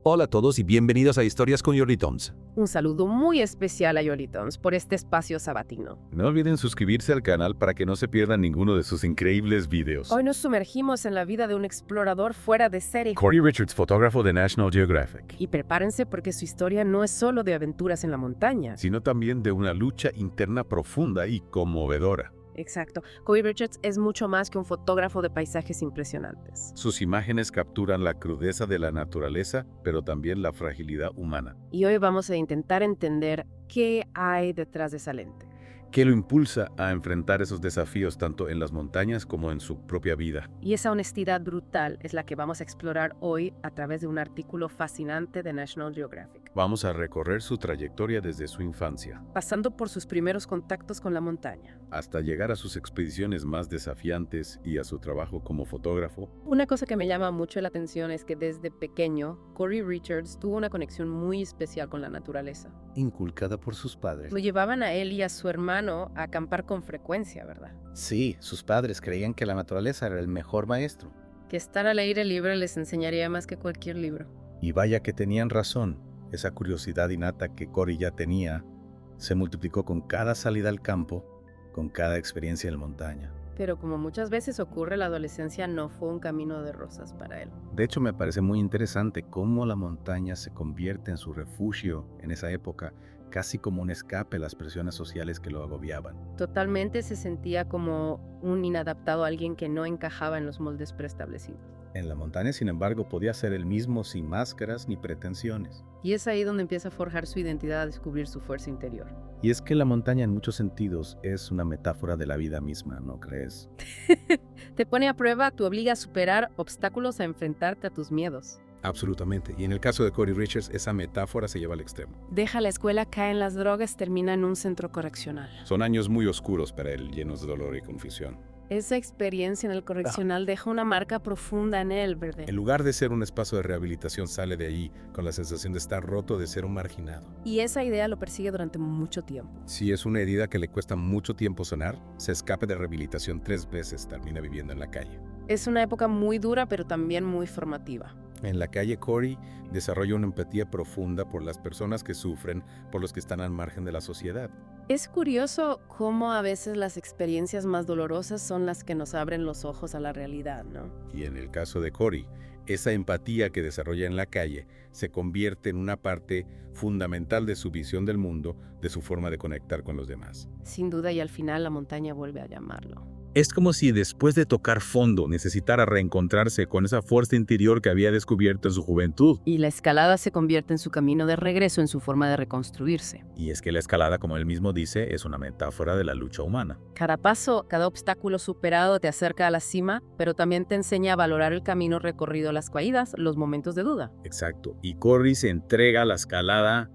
Hola a todos y bienvenidos a Historias con Yoritons. Un saludo muy especial a Yoritons por este espacio sabatino. No olviden suscribirse al canal para que no se pierdan ninguno de sus increíbles videos. Hoy nos sumergimos en la vida de un explorador fuera de serie. Corey Richards, fotógrafo de National Geographic, Y prepárense porque su historia no es solo de aventuras en la montaña. sino también de una lucha interna profunda y conmovedora. Exacto. Corey Richards es mucho más que un fotógrafo de paisajes impresionantes. Sus imágenes capturan la crudeza de la naturaleza, pero también la fragilidad humana. Y hoy vamos a intentar entender qué hay detrás de esa lente. ¿Qué lo impulsa a enfrentar esos desafíos tanto en las montañas como en su propia vida? Y esa honestidad brutal es la que vamos a explorar hoy a través de un artículo fascinante de National Geographic. Vamos a recorrer su trayectoria desde su infancia, Pasando por sus primeros contactos con la montaña. hasta llegar a sus expediciones más desafiantes y a su trabajo como fotógrafo. Una cosa que me llama mucho la atención es que desde pequeño, Corey Richards tuvo una conexión muy especial con la naturaleza. Inculcada por sus padres. Lo llevaban a él y a su hermano a acampar con frecuencia, ¿verdad? Sí, sus padres creían que la naturaleza era el mejor maestro. Que estar al aire libre les enseñaría más que cualquier libro. Y vaya que tenían razón. Esa curiosidad innata que Cory ya tenía se multiplicó con cada salida al campo, con cada experiencia en montaña. Pero como muchas veces ocurre, la adolescencia no fue un camino de rosas para él. De hecho, me parece muy interesante cómo la montaña se convierte en su refugio en esa época, casi como un escape a las presiones sociales que lo agobiaban. Totalmente se sentía como un inadaptado, alguien que no encajaba en los moldes preestablecidos. En la montaña, sin embargo, podía ser el mismo sin máscaras ni pretensiones. Y es ahí donde empieza a forjar su identidad, a descubrir su fuerza interior. Y es que la montaña en muchos sentidos es una metáfora de la vida misma, ¿no crees? Te pone a prueba, te obliga a superar obstáculos, a enfrentarte a tus miedos. Absolutamente. Y en el caso de Corey Richards, esa metáfora se lleva al extremo. Deja la escuela, cae en las drogas, termina en un centro correccional. Son años muy oscuros para él, llenos de dolor y confusión. Esa experiencia en el correccional deja una marca profunda en él, ¿verdad? En lugar de ser un espacio de rehabilitación, sale de ahí con la sensación de estar roto, de ser un marginado. Y esa idea lo persigue durante mucho tiempo. Si es una herida que le cuesta mucho tiempo sanar, se escape de rehabilitación 3 veces, termina viviendo en la calle. Es una época muy dura, pero también muy formativa. En la calle, Corey desarrolla una empatía profunda por las personas que sufren, por los que están al margen de la sociedad. Es curioso cómo a veces las experiencias más dolorosas son las que nos abren los ojos a la realidad, ¿no? Y en el caso de Corey, esa empatía que desarrolla en la calle se convierte en una parte fundamental de su visión del mundo, de su forma de conectar con los demás. Sin duda, y al final la montaña vuelve a llamarlo. Es como si después de tocar fondo necesitara reencontrarse con esa fuerza interior que había descubierto en su juventud. Y la escalada se convierte en su camino de regreso, en su forma de reconstruirse. Y es que la escalada, como él mismo dice, es una metáfora de la lucha humana. Cada paso, cada obstáculo superado te acerca a la cima, pero también te enseña a valorar el camino recorrido, las caídas, los momentos de duda. Exacto. Y Corey se entrega a la escalada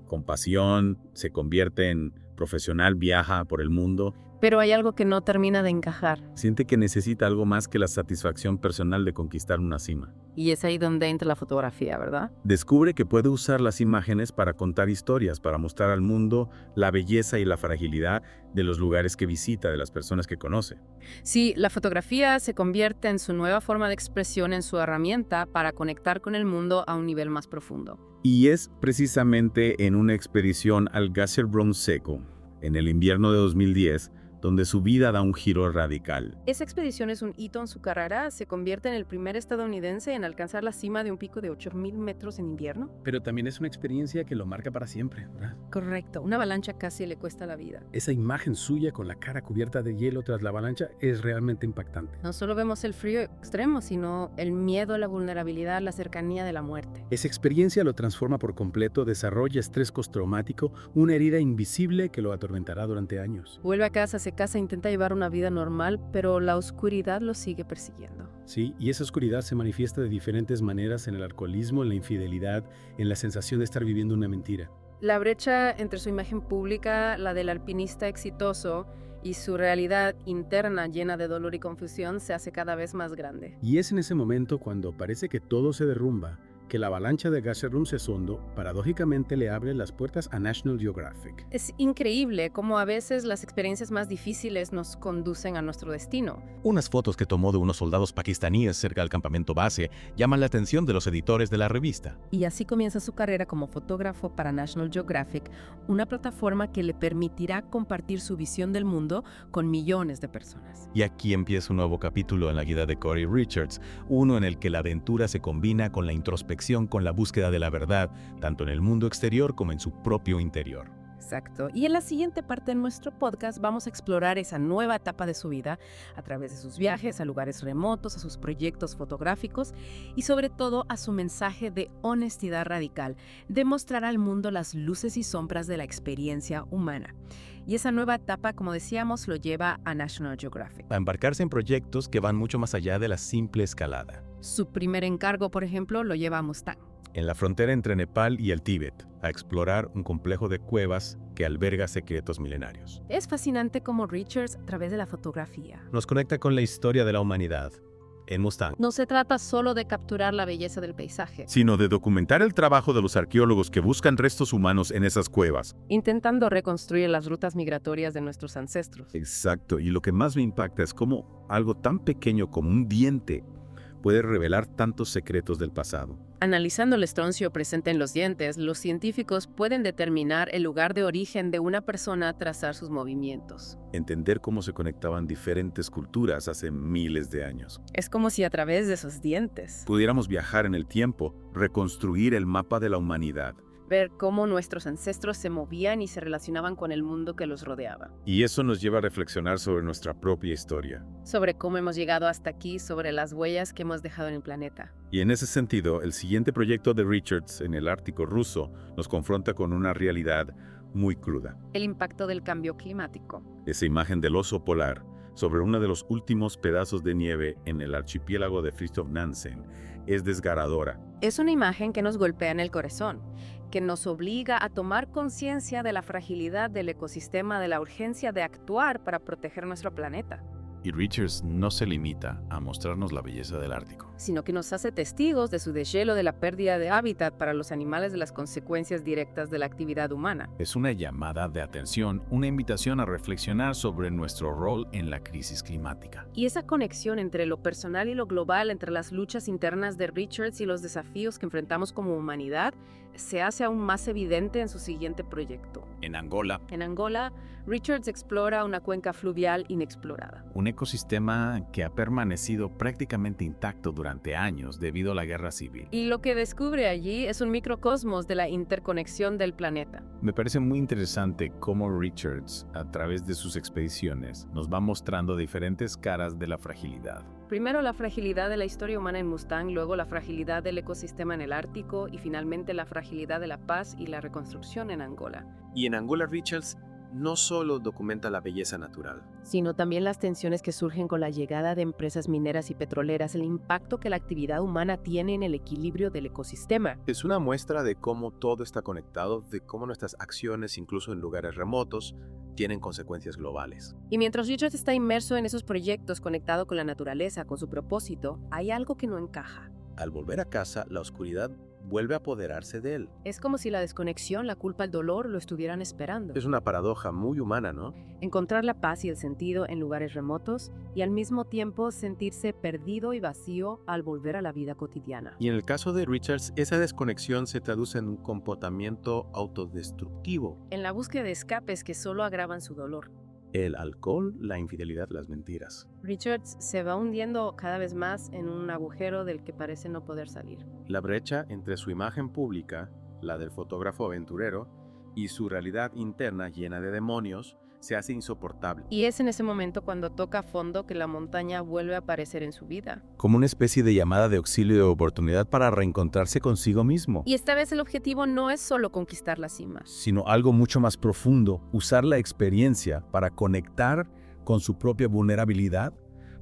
con pasión, se convierte en profesional, viaja por el mundo. Pero hay algo que no termina de encajar. Siente que necesita algo más que la satisfacción personal de conquistar una cima. Y es ahí donde entra la fotografía, ¿verdad? Descubre que puede usar las imágenes para contar historias, para mostrar al mundo la belleza y la fragilidad de los lugares que visita, de las personas que conoce. Sí, la fotografía se convierte en su nueva forma de expresión, en su herramienta para conectar con el mundo a un nivel más profundo. Y es precisamente en una expedición al Gasser Brown Seco, en el invierno de 2010, donde su vida da un giro radical. Esa expedición es un hito en su carrera, se convierte en el primer estadounidense en alcanzar la cima de un pico de 8,000 metros en invierno. Pero también es una experiencia que lo marca para siempre, ¿verdad? Correcto, una avalancha casi le cuesta la vida. Esa imagen suya con la cara cubierta de hielo tras la avalancha es realmente impactante. No solo vemos el frío extremo, sino el miedo, la vulnerabilidad, la cercanía de la muerte. Esa experiencia lo transforma por completo, desarrolla estrés postraumático, una herida invisible que lo atormentará durante años. Vuelve a casa, se casa, intenta llevar una vida normal, pero la oscuridad lo sigue persiguiendo. Sí, y esa oscuridad se manifiesta de diferentes maneras en el alcoholismo, en la infidelidad, en la sensación de estar viviendo una mentira. La brecha entre su imagen pública, la del alpinista exitoso, y su realidad interna llena de dolor y confusión se hace cada vez más grande. Y es en ese momento cuando parece que todo se derrumba, que la avalancha de Gasherum Sesondo paradójicamente le abre las puertas a National Geographic. Es increíble cómo a veces las experiencias más difíciles nos conducen a nuestro destino. Unas fotos que tomó de unos soldados pakistaníes cerca del campamento base llaman la atención de los editores de la revista. Y así comienza su carrera como fotógrafo para National Geographic, una plataforma que le permitirá compartir su visión del mundo con millones de personas. Y aquí empieza un nuevo capítulo en la vida de Cory Richards, uno en el que la aventura se combina con la introspección, con la búsqueda de la verdad, tanto en el mundo exterior como en su propio interior. Exacto. Y en la siguiente parte de nuestro podcast vamos a explorar esa nueva etapa de su vida a través de sus viajes a lugares remotos, a sus proyectos fotográficos y sobre todo a su mensaje de honestidad radical, de mostrar al mundo las luces y sombras de la experiencia humana. Y esa nueva etapa, como decíamos, lo lleva a National Geographic. A embarcarse en proyectos que van mucho más allá de la simple escalada. Su primer encargo, por ejemplo, lo lleva a Mustang. En la frontera entre Nepal y el Tíbet, a explorar un complejo de cuevas que alberga secretos milenarios. Es fascinante cómo Richards, a través de la fotografía, Nos conecta con la historia de la humanidad en Mustang. no se trata solo de capturar la belleza del paisaje, Sino de documentar el trabajo de los arqueólogos que buscan restos humanos en esas cuevas. intentando reconstruir las rutas migratorias de nuestros ancestros. Exacto, y lo que más me impacta es cómo algo tan pequeño como un diente puede revelar tantos secretos del pasado. Analizando el estroncio presente en los dientes, los científicos pueden determinar el lugar de origen de una persona, trazar sus movimientos. Entender cómo se conectaban diferentes culturas hace miles de años. Es como si a través de esos dientes, Pudiéramos viajar en el tiempo, reconstruir el mapa de la humanidad. ver cómo nuestros ancestros se movían y se relacionaban con el mundo que los rodeaba. Y eso nos lleva a reflexionar sobre nuestra propia historia. Sobre cómo hemos llegado hasta aquí, sobre las huellas que hemos dejado en el planeta. Y en ese sentido, el siguiente proyecto de Richards en el Ártico ruso nos confronta con una realidad muy cruda. El impacto del cambio climático. Esa imagen del oso polar sobre uno de los últimos pedazos de nieve en el archipiélago de Fridtjof Nansen es desgarradora. Es una imagen que nos golpea en el corazón, que nos obliga a tomar conciencia de la fragilidad del ecosistema, de la urgencia de actuar para proteger nuestro planeta, Y Richards no se limita a mostrarnos la belleza del Ártico. sino que nos hace testigos de su deshielo, de la pérdida de hábitat para los animales, de las consecuencias directas de la actividad humana. Es una llamada de atención, una invitación a reflexionar sobre nuestro rol en la crisis climática. Y esa conexión entre lo personal y lo global, entre las luchas internas de Richards y los desafíos que enfrentamos como humanidad, se hace aún más evidente en su siguiente proyecto. En Angola, En Angola, Richards explora una cuenca fluvial inexplorada. un ecosistema que ha permanecido prácticamente intacto durante años debido a la guerra civil. Y lo que descubre allí es un microcosmos de la interconexión del planeta. Me parece muy interesante cómo Richards, a través de sus expediciones, nos va mostrando diferentes caras de la fragilidad. Primero la fragilidad de la historia humana en Mustang, luego la fragilidad del ecosistema en el Ártico y finalmente la fragilidad de la paz y la reconstrucción en Angola. Y en Angola Richards no solo documenta la belleza natural, Sino también las tensiones que surgen con la llegada de empresas mineras y petroleras, el impacto que la actividad humana tiene en el equilibrio del ecosistema. es una muestra de cómo todo está conectado, de cómo nuestras acciones, incluso en lugares remotos, tienen consecuencias globales. Y mientras Richards está inmerso en esos proyectos conectado con la naturaleza, con su propósito, hay algo que no encaja. Al volver a casa, la oscuridad vuelve a apoderarse de él. Es como si la desconexión, la culpa, el dolor lo estuvieran esperando. Es una paradoja muy humana, ¿no? Encontrar la paz y el sentido en lugares remotos y al mismo tiempo sentirse perdido y vacío al volver a la vida cotidiana. Y en el caso de Richards, esa desconexión se traduce en un comportamiento autodestructivo. En la búsqueda de escapes que solo agravan su dolor. El alcohol, la infidelidad, las mentiras. Richards se va hundiendo cada vez más en un agujero del que parece no poder salir. La brecha entre su imagen pública, la del fotógrafo aventurero, y su realidad interna llena de demonios, se hace insoportable. Y es en ese momento cuando toca fondo que la montaña vuelve a aparecer en su vida. Como una especie de llamada de auxilio y de oportunidad para reencontrarse consigo mismo. Y esta vez el objetivo no es solo conquistar la cima. Sino algo mucho más profundo, usar la experiencia para conectar con su propia vulnerabilidad,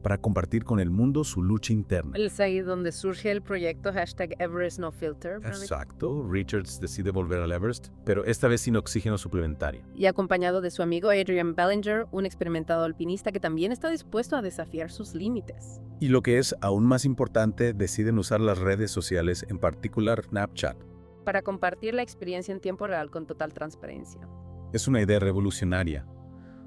para compartir con el mundo su lucha interna. Es ahí donde surge el proyecto #EverestNoFilter. Exacto, Richards decide volver al Everest, pero esta vez sin oxígeno suplementario. Y acompañado de su amigo Adrian Ballinger, un experimentado alpinista que también está dispuesto a desafiar sus límites. Y lo que es aún más importante, deciden usar las redes sociales, en particular Snapchat. Para compartir la experiencia en tiempo real con total transparencia. Es una idea revolucionaria.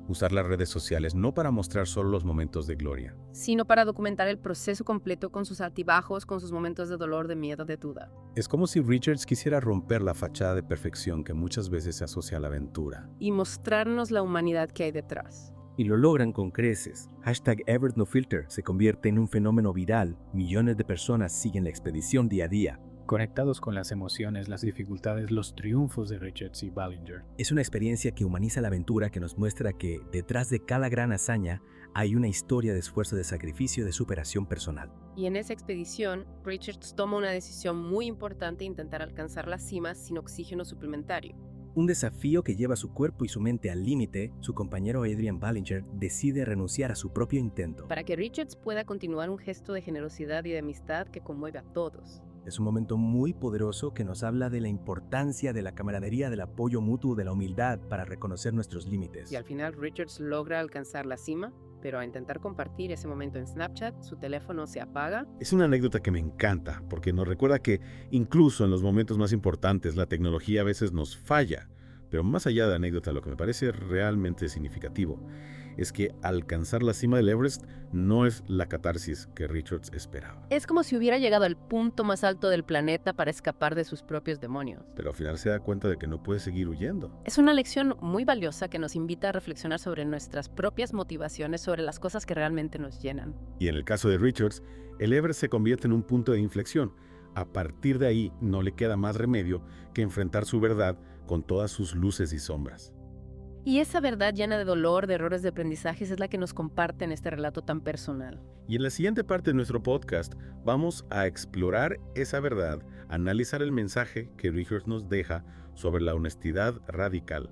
Usar las redes sociales no para mostrar solo los momentos de gloria, Sino para documentar el proceso completo con sus altibajos, con sus momentos de dolor, de miedo, de duda. Es como si Richards quisiera romper la fachada de perfección que muchas veces se asocia a la aventura. Y mostrarnos la humanidad que hay detrás. Y lo logran con creces. #EverestNoFilter se convierte en un fenómeno viral. Millones de personas siguen la expedición día a día. Conectados con las emociones, las dificultades, los triunfos de Richards y Ballinger. Es una experiencia que humaniza la aventura, que nos muestra que detrás de cada gran hazaña hay una historia de esfuerzo, de sacrificio, de superación personal. Y en esa expedición, Richards toma una decisión muy importante: intentar alcanzar la cima sin oxígeno suplementario. Un desafío que lleva su cuerpo y su mente al límite. Su compañero Adrian Ballinger decide renunciar a su propio intento. Para que Richards pueda continuar un gesto de generosidad y de amistad que conmueve a todos. Es un momento muy poderoso que nos habla de la importancia de la camaradería, del apoyo mutuo, de la humildad para reconocer nuestros límites. Y al final Richards logra alcanzar la cima, pero a intentar compartir ese momento en Snapchat, su teléfono se apaga. Es una anécdota que me encanta, porque nos recuerda que incluso en los momentos más importantes la tecnología a veces nos falla. Pero más allá de la anécdota, lo que me parece realmente significativo es que alcanzar la cima del Everest no es la catarsis que Richards esperaba. Es como si hubiera llegado al punto más alto del planeta para escapar de sus propios demonios. Pero al final se da cuenta de que no puede seguir huyendo. Es una lección muy valiosa que nos invita a reflexionar sobre nuestras propias motivaciones, sobre las cosas que realmente nos llenan. Y en el caso de Richards, el Everest se convierte en un punto de inflexión. A partir de ahí no le queda más remedio que enfrentar su verdad con todas sus luces y sombras. Y esa verdad llena de dolor, de errores, de aprendizajes es la que nos comparte en este relato tan personal. Y en la siguiente parte de nuestro podcast vamos a explorar esa verdad, analizar el mensaje que Richards nos deja sobre la honestidad radical,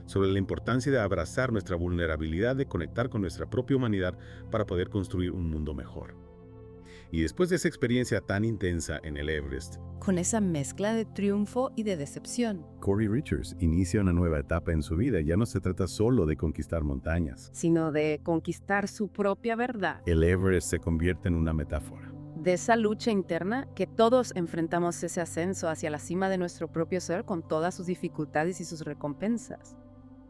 sobre la importancia de abrazar nuestra vulnerabilidad, de conectar con nuestra propia humanidad para poder construir un mundo mejor. Y después de esa experiencia tan intensa en el Everest, Con esa mezcla de triunfo y de decepción, Cory Richards inicia una nueva etapa en su vida. Ya no se trata solo de conquistar montañas. sino de conquistar su propia verdad. El Everest se convierte en una metáfora. De esa lucha interna que todos enfrentamos, ese ascenso hacia la cima de nuestro propio ser con todas sus dificultades y sus recompensas.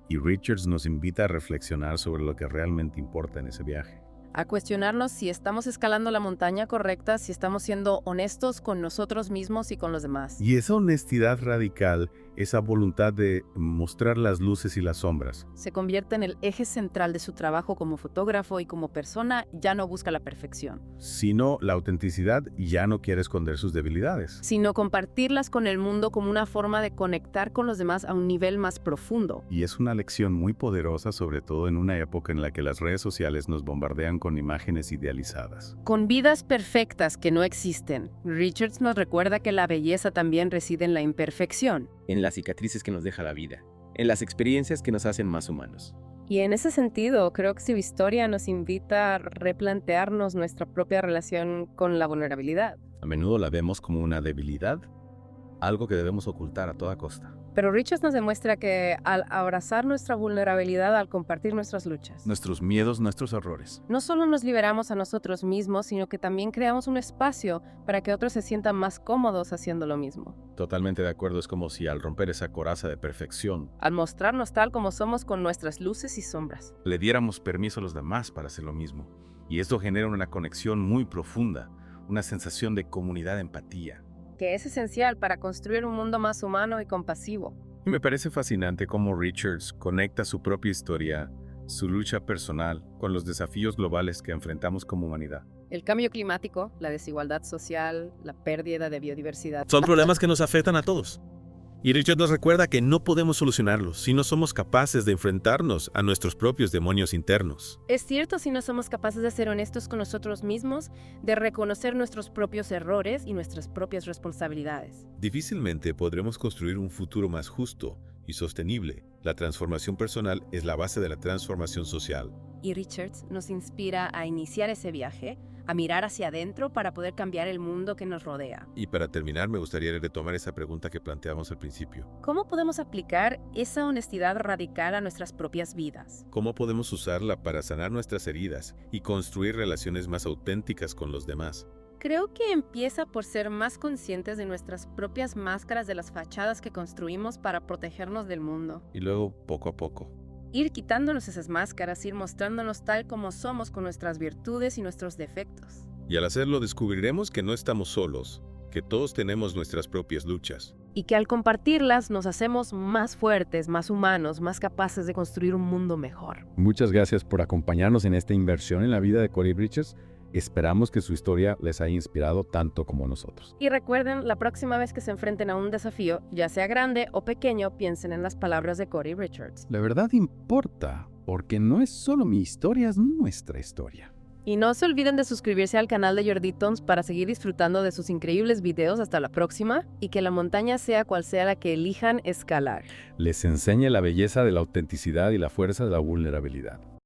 Y Richards nos invita a reflexionar sobre lo que realmente importa en ese viaje. A cuestionarnos si estamos escalando la montaña correcta, si estamos siendo honestos con nosotros mismos y con los demás. Y esa honestidad radical, esa voluntad de mostrar las luces y las sombras, Se convierte en el eje central de su trabajo como fotógrafo, y como persona ya no busca la perfección, sino la autenticidad, ya no quiere esconder sus debilidades. sino compartirlas con el mundo como una forma de conectar con los demás a un nivel más profundo. Y es una lección muy poderosa, sobre todo en una época en la que las redes sociales nos bombardean con imágenes idealizadas. Con vidas perfectas que no existen, Richards nos recuerda que la belleza también reside en la imperfección. En las cicatrices que nos deja la vida, en las experiencias que nos hacen más humanos. Y en ese sentido, creo que su historia nos invita a replantearnos nuestra propia relación con la vulnerabilidad. A menudo la vemos como una debilidad, algo que debemos ocultar a toda costa. Pero Richards nos demuestra que al abrazar nuestra vulnerabilidad, al compartir nuestras luchas, Nuestros miedos, nuestros errores. no solo nos liberamos a nosotros mismos, sino que también creamos un espacio para que otros se sientan más cómodos haciendo lo mismo. Totalmente de acuerdo, es como si al romper esa coraza de perfección, Al mostrarnos tal como somos con nuestras luces y sombras. Le diéramos permiso a los demás para hacer lo mismo. Y esto genera una conexión muy profunda, una sensación de comunidad, empatía. Que es esencial para construir un mundo más humano y compasivo. y me parece fascinante cómo Richards conecta su propia historia, su lucha personal, con los desafíos globales que enfrentamos como humanidad. El cambio climático, la desigualdad social, la pérdida de biodiversidad. Son problemas que nos afectan a todos. Y Richard nos recuerda que no podemos solucionarlos si no somos capaces de enfrentarnos a nuestros propios demonios internos. Es cierto si no somos capaces de ser honestos con nosotros mismos, de reconocer nuestros propios errores y nuestras propias responsabilidades. Difícilmente podremos construir un futuro más justo y sostenible La transformación personal es la base de la transformación social. Y Richards nos inspira a iniciar ese viaje, a mirar hacia adentro para poder cambiar el mundo que nos rodea. Y para terminar, me gustaría retomar esa pregunta que planteamos al principio. ¿Cómo podemos aplicar esa honestidad radical a nuestras propias vidas? ¿Cómo podemos usarla para sanar nuestras heridas y construir relaciones más auténticas con los demás? Creo que empieza por ser más conscientes de nuestras propias máscaras, de las fachadas que construimos para protegernos del mundo. Y luego, poco a poco. Ir quitándonos esas máscaras, ir mostrándonos tal como somos con nuestras virtudes y nuestros defectos. Y al hacerlo descubriremos que no estamos solos, que todos tenemos nuestras propias luchas. Y que al compartirlas nos hacemos más fuertes, más humanos, más capaces de construir un mundo mejor. Muchas gracias por acompañarnos en esta inversión en la vida de Cory Richards. Esperamos que su historia les haya inspirado tanto como nosotros. Y recuerden, la próxima vez que se enfrenten a un desafío, ya sea grande o pequeño, piensen en las palabras de Cory Richards. La verdad importa, porque no es solo mi historia, es nuestra historia. Y no se olviden de suscribirse al canal de Jordi Tons para seguir disfrutando de sus increíbles videos. Hasta la próxima, y que la montaña sea cual sea la que elijan escalar. Les enseñe la belleza de la autenticidad y la fuerza de la vulnerabilidad.